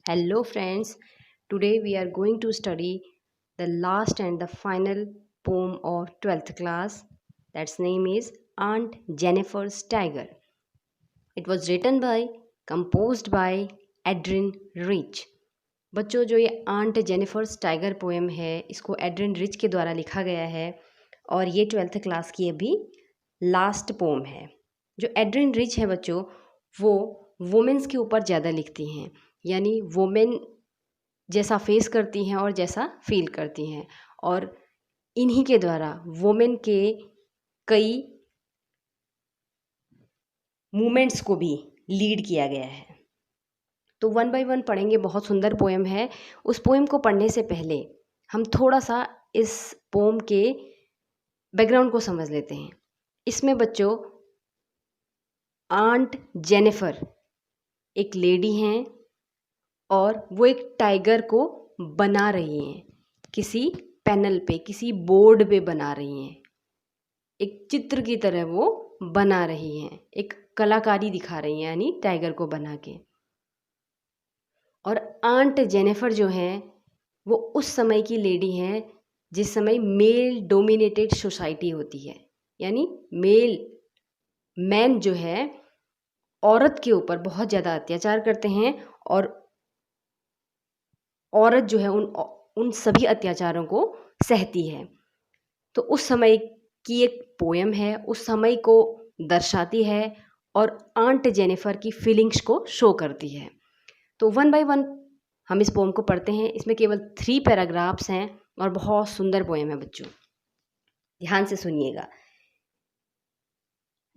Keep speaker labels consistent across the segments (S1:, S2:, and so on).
S1: Hello, friends. Today we are going to study the last and the final poem of 12th class. That's name is Aunt Jennifer's Tiger. It was written by, composed by Adrian Rich. बच्चों जो ये aunt Jennifer's tiger poem है इसको Adrian rich के द्वारा लिखा गया है और ये 12th क्लास की अभी लास्ट पोम है। जो एड्रिन रिच है बच्चों वो वुमेन्स के ऊपर ज़्यादा लिखती हैं, यानी वुमेन जैसा फेस करती हैं और जैसा फील करती हैं, और इन्हीं के द्वारा वुमेन के कई मूवमेंट्स को भी लीड किया गया है। तो वन बाय वन पढ़ेंगे, बहुत सुंदर पोएम है। उस पोएम को पढ़ने से पहले हम थोड़ा सा इस पोएम के बैकग्राउंड को समझ लेते हैं। इसमें बच्चों आंट जेनिफर एक लेडी हैं और वो एक टाइगर को बना रही हैं, किसी पैनल पे, किसी बोर्ड पे बना रही हैं। एक चित्र की तरह वो बना रही हैं, एक कलाकारी दिखा रही हैं, यानी टाइगर को बना के। और आंट जेनिफर जो हैं वो उस समय की लेडी हैं जिस समय मेल डोमिनेटेड सोसाइटी होती है, यानी मैन जो है औरत के ऊपर बहुत ज़्यादा अत्याचार करते हैं और औरत जो है उन सभी अत्याचारों को सहती है। तो उस समय की एक पोएम है, उस समय को दर्शाती है और आंट जेनिफर की फीलिंग्स को शो करती है। तो वन बाय वन हम इस पोएम को पढ़ते हैं। इसमें केवल 3 पैराग्राफ्स हैं और बहुत सुंदर पोएम है बच्चों, ध्यान से सुनिएगा।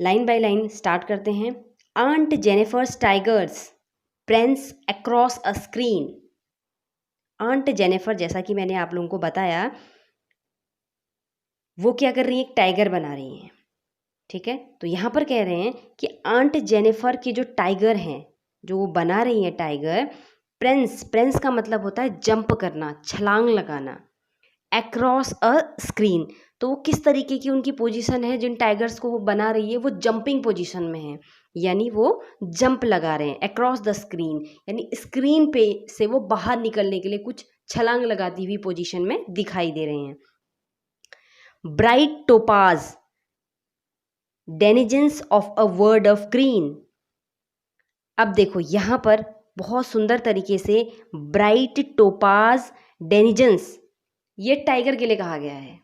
S1: लाइन बाय लाइन स्टार्ट करते हैं। Aunt Jennifer's tigers prance across a screen. Aunt Jennifer, जैसा कि मैंने आप लोगों को बताया, वो क्या कर रही है, एक टाइगर बना रही हैं। ठीक है, तो यहाँ पर कह रहे हैं कि आंट जेनिफर के जो टाइगर हैं, जो वो बना रही हैं टाइगर, प्रेंस का मतलब होता है जंप करना, छलांग लगाना। अक्रॉस अ स्क्रीन, तो वो किस तरीके की उनकी पोजीशन है, जिन टाइगर्स को वो बना रही है वो जंपिंग पोजीशन में है, यानी वो जंप लगा रहे हैं। अक्रॉस द स्क्रीन यानी स्क्रीन पे से वो बाहर निकलने के लिए कुछ छलांग लगाती हुई पोजीशन में दिखाई दे रहे हैं। Bright topaz denizens of a word of green. अब देखो यहाँ पर बहुत सुंदर तरीके से ब्राइट टोपाज डेनिजेंस ये टाइगर के लिए कहा गया है।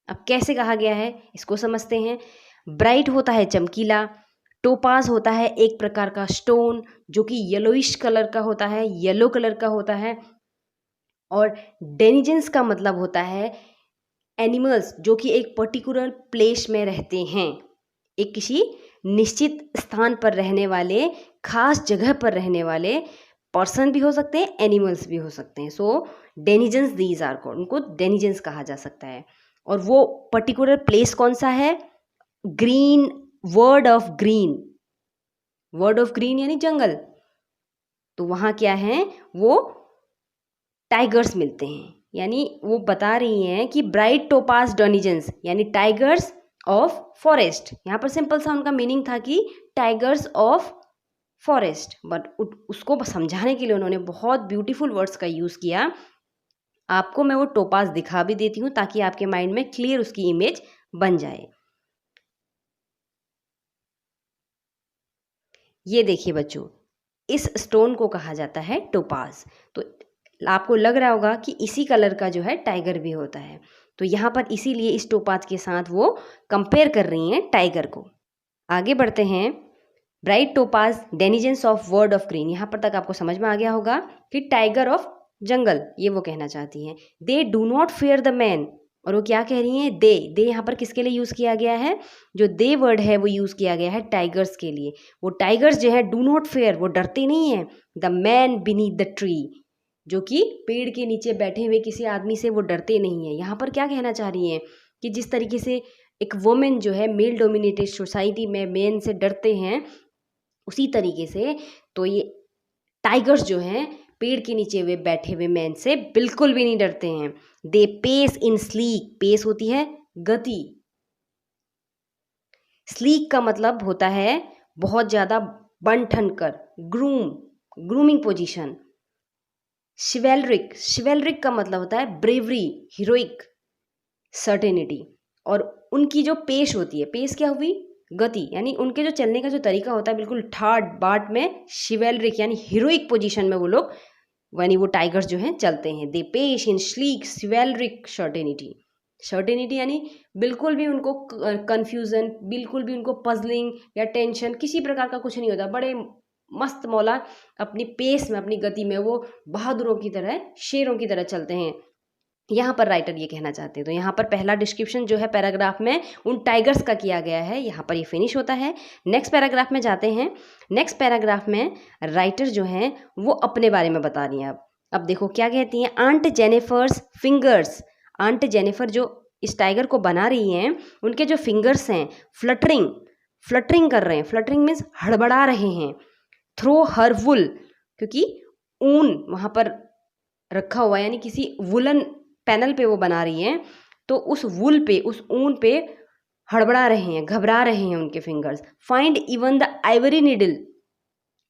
S1: अब कैसे कहा गया है इसको समझते हैं। ब्राइट होता है चमकीला, टोपाज होता है एक प्रकार का स्टोन जो कि येलोइश कलर का होता है, येलो कलर का होता है, और डेनिजेंस का मतलब होता है एनिमल्स जो कि एक पर्टिकुलर प्लेस में रहते हैं, एक किसी निश्चित स्थान पर रहने वाले, खास जगह पर रहने वाले पर्सन भी हो सकते हैं, एनिमल्स भी हो सकते हैं। सो डेनिजेंस दीज आर कॉल्ड, उनको डेनिजेंस कहा जा सकता है। और वो पर्टिकुलर प्लेस कौन सा है, green, word of green, word of green यानी जंगल। तो वहाँ क्या है, वो टाइगर्स मिलते हैं, यानी वो बता रही हैं कि ब्राइट टोपाज डोनिजेंस यानी टाइगर्स ऑफ फॉरेस्ट। यहाँ पर सिंपल सा उनका मीनिंग था कि टाइगर्स ऑफ फॉरेस्ट, बट उसको समझाने के लिए उन्होंने बहुत ब्यूटीफुल वर्ड्स का यूज़ किया। आपको मैं वो टोपाज दिखा भी देती हूँ ताकि आपके माइंड में क्लियर उसकी इमेज बन जाए। ये देखिए बच्चों, इस स्टोन को कहा जाता है टोपाज। तो आपको लग रहा होगा कि इसी कलर का जो है टाइगर भी होता है, तो यहाँ पर इसीलिए इस टोपाज के साथ वो कंपेयर कर रही हैं टाइगर को। आगे बढ़ते हैं। Bright topaz denizens of word of green, यहाँ पर तक आपको समझ में आ गया होगा कि टाइगर ऑफ जंगल ये वो कहना चाहती हैं। They do not fair the man, और वो क्या कह रही हैं, दे यहाँ पर किसके लिए यूज़ किया गया है, जो दे वर्ड है वो यूज़ किया गया है टाइगर्स के लिए। वो टाइगर्स जो है डू नॉट फेयर, वो डरते नहीं हैं, the man beneath the tree, जो कि पेड़ के नीचे बैठे हुए किसी आदमी से वो डरते नहीं है। यहाँ पर क्या कहना चाह रही हैं कि जिस तरीके से एक वुमेन जो है मेल डोमिनेटेड सोसाइटी में मेन से डरते हैं, उसी तरीके से तो ये टाइगर्स जो हैं पेड़ के नीचे हुए बैठे हुए मैन से बिल्कुल भी नहीं डरते हैं। They pace in sleek, pace होती है गति, स्लीक का मतलब होता है बहुत ज़्यादा बन ठन कर, ग्रूमिंग पोजीशन। शिवेलरिक, शिवेलरिक का मतलब होता है ब्रेवरी, हीरोइक, सर्टेनिटी। और उनकी जो पेश होती है, पेश क्या हुई, गति, यानी उनके जो चलने का जो तरीका होता है बिल्कुल ठाट बाट में शिवेलरिक यानी हीरोइक पोजीशन में वो लोग यानी वो टाइगर्स जो हैं चलते हैं। दे पेश इन स्लीक शिवेलरिक सर्टेनिटी, सर्टेनिटी यानी बिल्कुल भी उनको कंफ्यूजन, बिल्कुल भी उनको पजलिंग या टेंशन किसी प्रकार का कुछ नहीं होता। बड़े मस्त मौला अपनी पेस में, अपनी गति में वो बहादुरों की तरह, शेरों की तरह चलते हैं, यहाँ पर राइटर ये कहना चाहते हैं। तो यहाँ पर पहला डिस्क्रिप्शन जो है पैराग्राफ में उन टाइगर्स का किया गया है, यहाँ पर ये फिनिश होता है। नेक्स्ट पैराग्राफ में जाते हैं। नेक्स्ट पैराग्राफ में राइटर जो हैं वो अपने बारे में बता रही हैं। अब देखो क्या कहती हैं, aunt Jennifer's fingers, aunt Jennifer जो इस टाइगर को बना रही हैं, उनके जो फिंगर्स हैं फ्लटरिंग, फ्लटरिंग कर रहे हैं, फ्लटरिंग मीन्स हड़बड़ा रहे हैं। थ्रो हर वुल, क्योंकि ऊन वहाँ पर रखा हुआ है, यानी किसी वुलन पैनल पे वो बना रही हैं, तो उस वुल पे, उस ऊन पे हड़बड़ा रहे हैं, घबरा रहे हैं उनके fingers. Find even the Ivory needle,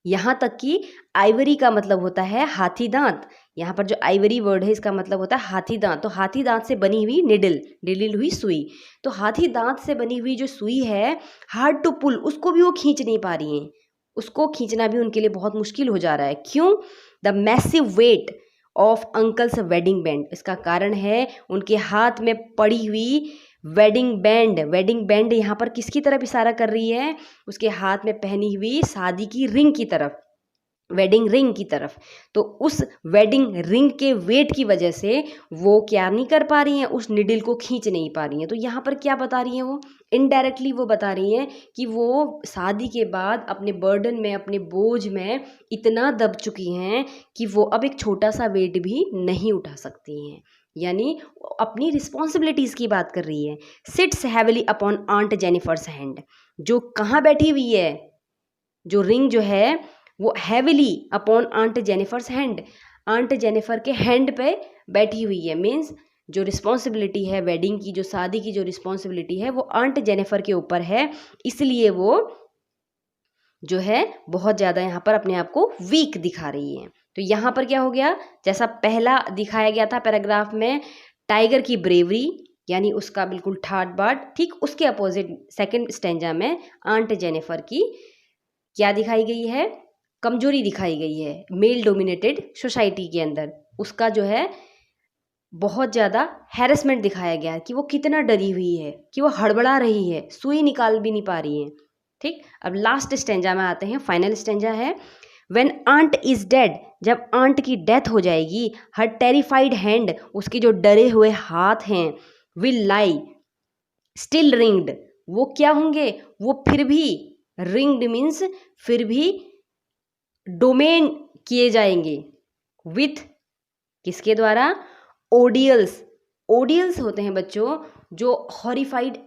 S1: यहाँ तक कि आइवरी का मतलब होता है हाथी दांत। यहाँ पर जो आइवरी वर्ड है इसका मतलब होता है हाथी दांत। तो हाथी दांत से बनी हुई निडल, निडल हुई सुई, तो हाथी दांत से बनी हुई जो सुई है, हार्ड टू पुल, उसको भी वो खींच नहीं पा रही हैं, उसको खींचना भी उनके लिए बहुत मुश्किल हो जा रहा है। क्यों? The massive weight of uncle's wedding band, इसका कारण है उनके हाथ में पड़ी हुई वेडिंग बैंड। वेडिंग बैंड यहाँ पर किसकी तरफ इशारा कर रही है? उसके हाथ में पहनी हुई शादी की रिंग की तरफ, वेडिंग रिंग की तरफ। तो उस वेडिंग रिंग के वेट की वजह से वो क्या नहीं कर पा रही हैं, उस निडल को खींच नहीं पा रही हैं। तो यहाँ पर क्या बता रही हैं वो? इनडायरेक्टली वो बता रही हैं कि वो शादी के बाद अपने बर्डन में, अपने बोझ में इतना दब चुकी हैं कि वो अब एक छोटा सा वेट भी नहीं उठा सकती हैं, यानी अपनी रिस्पॉन्सिबिलिटीज़ की बात कर रही है। Sits heavily upon aunt Jennifer's hand, जो कहाँ बैठी हुई है, जो रिंग जो है वो heavily upon aunt Jennifer's hand, aunt Jennifer के हैंड पे बैठी हुई है। मीन्स जो रिस्पॉन्सिबिलिटी है वेडिंग की, जो शादी की जो रिस्पॉन्सिबिलिटी है वो आंट जेनिफर के ऊपर है, इसलिए वो जो है बहुत ज़्यादा यहाँ पर अपने आप को वीक दिखा रही है। तो यहाँ पर क्या हो गया, जैसा पहला दिखाया गया था पैराग्राफ में टाइगर की ब्रेवरी यानी उसका बिल्कुल ठाट बाट, ठीक उसके अपोजिट सेकंड स्टेंजा में आंट जेनिफर की क्या दिखाई गई है? कमजोरी दिखाई गई है। मेल डोमिनेटेड सोसाइटी के अंदर उसका जो है बहुत ज़्यादा हैरेसमेंट दिखाया गया है कि वो कितना डरी हुई है, कि वो हड़बड़ा रही है, सुई निकाल भी नहीं पा रही है। ठीक, अब लास्ट स्टेंजा में आते हैं, फाइनल स्टेंजा है। व्हेन आंट इज डेड, जब आंट की डेथ हो जाएगी, हर टेरिफाइड हैंड, उसके जो डरे हुए हाथ हैं, विल लाई स्टिल रिंग्ड, वो क्या होंगे? वो फिर भी, रिंग्ड मीन्स फिर भी डोमेन किए जाएंगे, विथ किसके द्वारा? ओडियल्स। ओडियल्स होते हैं बच्चों जो हॉरिफाइड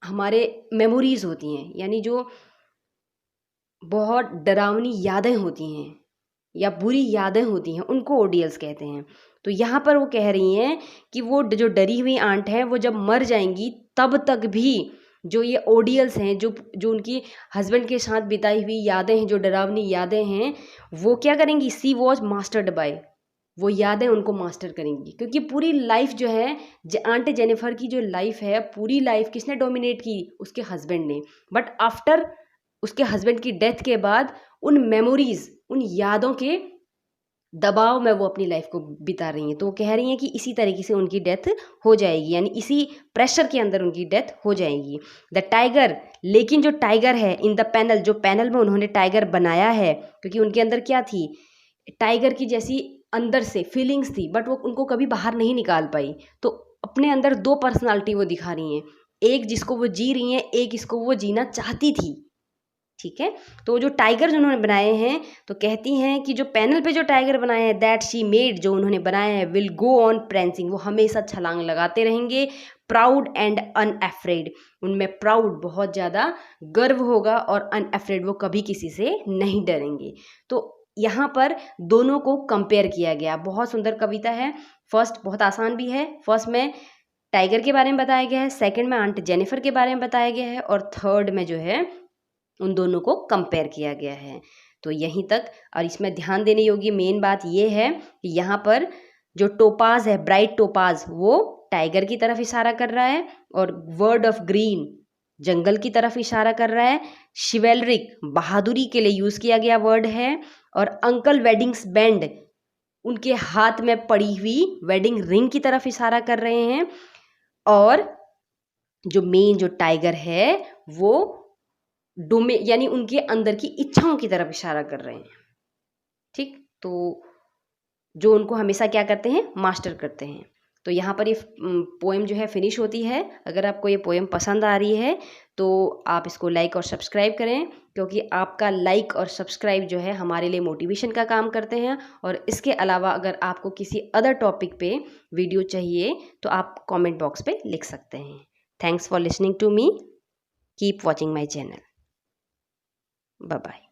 S1: हमारे मेमोरीज होती हैं, यानी जो बहुत डरावनी यादें होती हैं या बुरी यादें होती हैं, उनको ओडियल्स कहते हैं। तो यहाँ पर वो कह रही हैं कि वो जो डरी हुई आंट है वो जब मर जाएंगी तब तक भी जो ये ओडियल्स हैं, जो उनकी हस्बैंड के साथ बिताई हुई यादें हैं, जो डरावनी यादें हैं, वो क्या करेंगी? सी वॉज मास्टर्ड बाय, वो यादें उनको मास्टर करेंगी। क्योंकि पूरी लाइफ जो है आंट जेनिफर की जो लाइफ है, पूरी लाइफ किसने डोमिनेट की? उसके हस्बैंड ने। बट आफ्टर उसके हस्बैंड की डेथ के बाद उन मेमोरीज, उन यादों के दबाव में वो अपनी लाइफ को बिता रही हैं। तो वो कह रही हैं कि इसी तरीके से उनकी डेथ हो जाएगी, यानी इसी प्रेशर के अंदर उनकी डेथ हो जाएगी। द टाइगर, लेकिन जो टाइगर है इन द पैनल, जो पैनल में उन्होंने टाइगर बनाया है, क्योंकि उनके अंदर क्या थी? टाइगर की जैसी अंदर से फीलिंग्स थी, बट वो उनको कभी बाहर नहीं निकाल पाई। तो अपने अंदर दो पर्सनालिटी वो दिखा रही हैं, एक जिसको वो जी रही हैं, एक इसको वो जीना चाहती थी। ठीक है, तो जो टाइगर जो उन्होंने बनाए हैं, तो कहती हैं कि जो पैनल पे जो टाइगर बनाए हैं, दैट शी मेड, जो उन्होंने बनाए हैं, विल गो ऑन प्रेंसिंग, वो हमेशा छलांग लगाते रहेंगे। प्राउड एंड अनअफ्रेड, उनमें प्राउड बहुत ज़्यादा गर्व होगा, और अनअफ्रेड वो कभी किसी से नहीं डरेंगे। तो यहाँ पर दोनों को कंपेयर किया गया। बहुत सुंदर कविता है। फर्स्ट बहुत आसान भी है, फर्स्ट में टाइगर के बारे में बताया गया है, सेकंड में आंट जेनिफर के बारे में बताया गया है, और थर्ड में जो है उन दोनों को कंपेयर किया गया है। तो यहीं तक। और इसमें ध्यान देने योग्य मेन बात ये है कि यहाँ पर जो टोपाज है, ब्राइट टोपाज, वो टाइगर की तरफ इशारा कर रहा है, और वर्ड ऑफ ग्रीन जंगल की तरफ इशारा कर रहा है। शिवेलरिक बहादुरी के लिए यूज़ किया गया वर्ड है। और अंकल वेडिंग्स बैंड उनके हाथ में पड़ी हुई वेडिंग रिंग की तरफ इशारा कर रहे हैं। और जो टाइगर है वो डोमे यानी उनके अंदर की इच्छाओं की तरफ इशारा कर रहे हैं। ठीक, तो जो उनको हमेशा क्या करते हैं, मास्टर करते हैं। तो यहाँ पर ये पोएम जो है फिनिश होती है। अगर आपको ये पोएम पसंद आ रही है तो आप इसको लाइक और सब्सक्राइब करें, क्योंकि आपका लाइक और सब्सक्राइब जो है हमारे लिए मोटिवेशन का काम करते हैं। और इसके अलावा अगर आपको किसी अदर टॉपिक पे वीडियो चाहिए तो आप कमेंट बॉक्स पे लिख सकते हैं। Thanks for listening to me, keep watching my channel, bye bye.